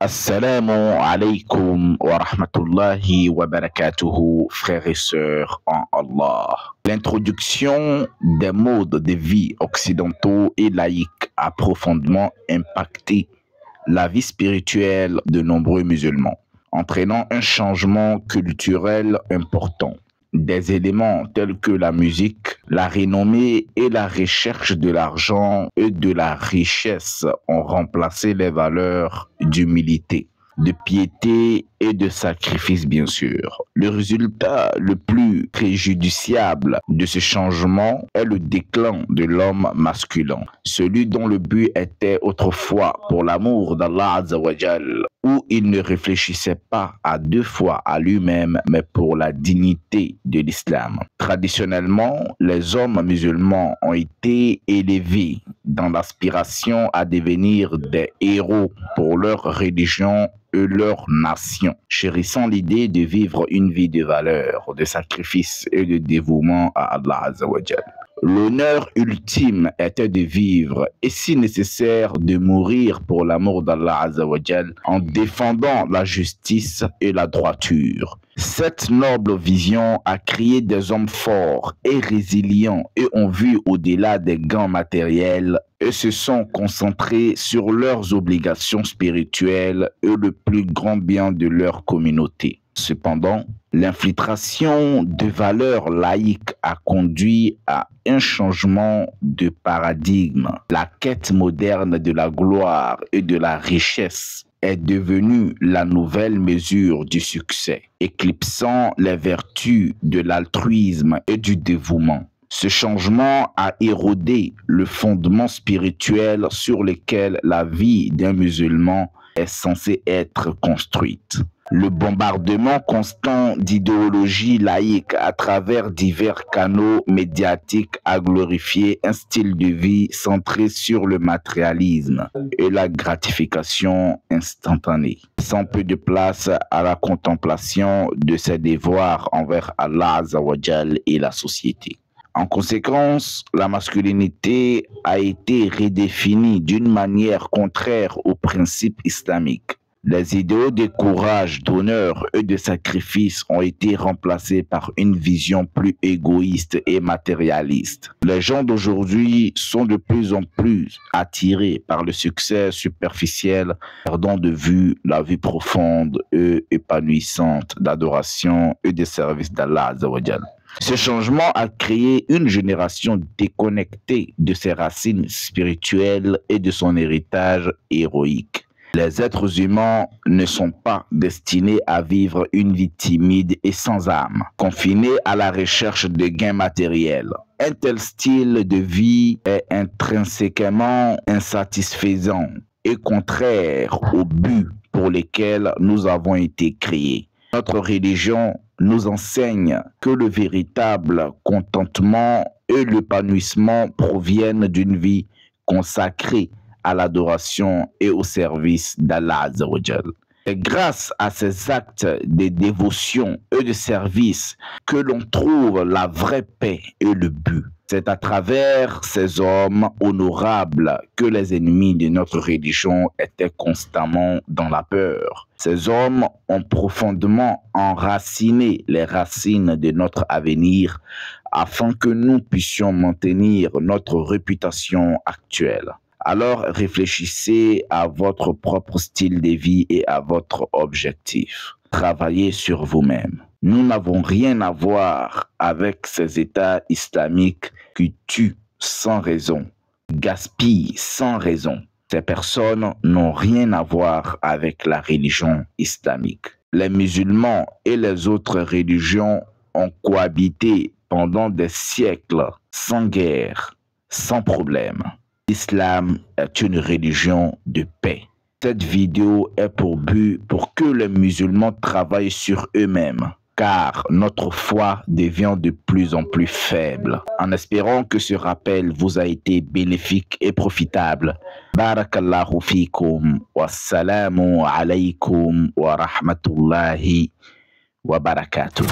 Assalamu alaikum wa rahmatullahi wa barakatuhu, frères et sœurs en Allah. L'introduction des modes de vie occidentaux et laïques a profondément impacté la vie spirituelle de nombreux musulmans, entraînant un changement culturel important. Des éléments tels que la musique, la renommée et la recherche de l'argent et de la richesse ont remplacé les valeurs d'humilité, de piété et de sacrifice, bien sûr. Le résultat le plus préjudiciable de ce changement est le déclin de l'homme masculin, celui dont le but était autrefois pour l'amour d'Allah Azza wa Jal, où il ne réfléchissait pas à deux fois à lui-même, mais pour la dignité de l'islam. Traditionnellement, les hommes musulmans ont été élevés dans l'aspiration à devenir des héros pour leur religion et leur nation, chérissant l'idée de vivre une vie de valeur, de sacrifice et de dévouement à Allah Azza wa Jal. L'honneur ultime était de vivre et si nécessaire de mourir pour l'amour d'Allah Azza wa Jal en défendant la justice et la droiture. Cette noble vision a créé des hommes forts et résilients et ont vu au-delà des gains matériels et se sont concentrés sur leurs obligations spirituelles et le plus grand bien de leur communauté. Cependant, l'infiltration de valeurs laïques a conduit à un changement de paradigme. La quête moderne de la gloire et de la richesse est devenue la nouvelle mesure du succès, éclipsant les vertus de l'altruisme et du dévouement. Ce changement a érodé le fondement spirituel sur lequel la vie d'un musulman est censée être construite. Le bombardement constant d'idéologies laïques à travers divers canaux médiatiques a glorifié un style de vie centré sur le matérialisme et la gratification instantanée, sans peu de place à la contemplation de ses devoirs envers Allah Azza wa Jal et la société. En conséquence, la masculinité a été redéfinie d'une manière contraire aux principes islamiques. Les idéaux de courage, d'honneur et de sacrifice ont été remplacés par une vision plus égoïste et matérialiste. Les gens d'aujourd'hui sont de plus en plus attirés par le succès superficiel, perdant de vue la vie profonde et épanouissante d'adoration et de service d'Allah Azza wa Jal. Ce changement a créé une génération déconnectée de ses racines spirituelles et de son héritage héroïque. Les êtres humains ne sont pas destinés à vivre une vie timide et sans âme, confinés à la recherche de gains matériels. Un tel style de vie est intrinsèquement insatisfaisant et contraire au but pour lesquels nous avons été créés. Notre religion nous enseigne que le véritable contentement et l'épanouissement proviennent d'une vie consacrée à l'adoration et au service d'Allah Azza wa Jal. C'est grâce à ces actes de dévotion et de service que l'on trouve la vraie paix et le but. C'est à travers ces hommes honorables que les ennemis de notre religion étaient constamment dans la peur. Ces hommes ont profondément enraciné les racines de notre avenir afin que nous puissions maintenir notre réputation actuelle. Alors réfléchissez à votre propre style de vie et à votre objectif. Travaillez sur vous-même. Nous n'avons rien à voir avec ces États islamiques qui tuent sans raison, gaspillent sans raison. Ces personnes n'ont rien à voir avec la religion islamique. Les musulmans et les autres religions ont cohabité pendant des siècles sans guerre, sans problème. L'islam est une religion de paix. Cette vidéo est pour but pour que les musulmans travaillent sur eux-mêmes, car notre foi devient de plus en plus faible. En espérant que ce rappel vous a été bénéfique et profitable. Barakallahu fikum wa salamu alaykum wa rahmatullahi wa barakatuh.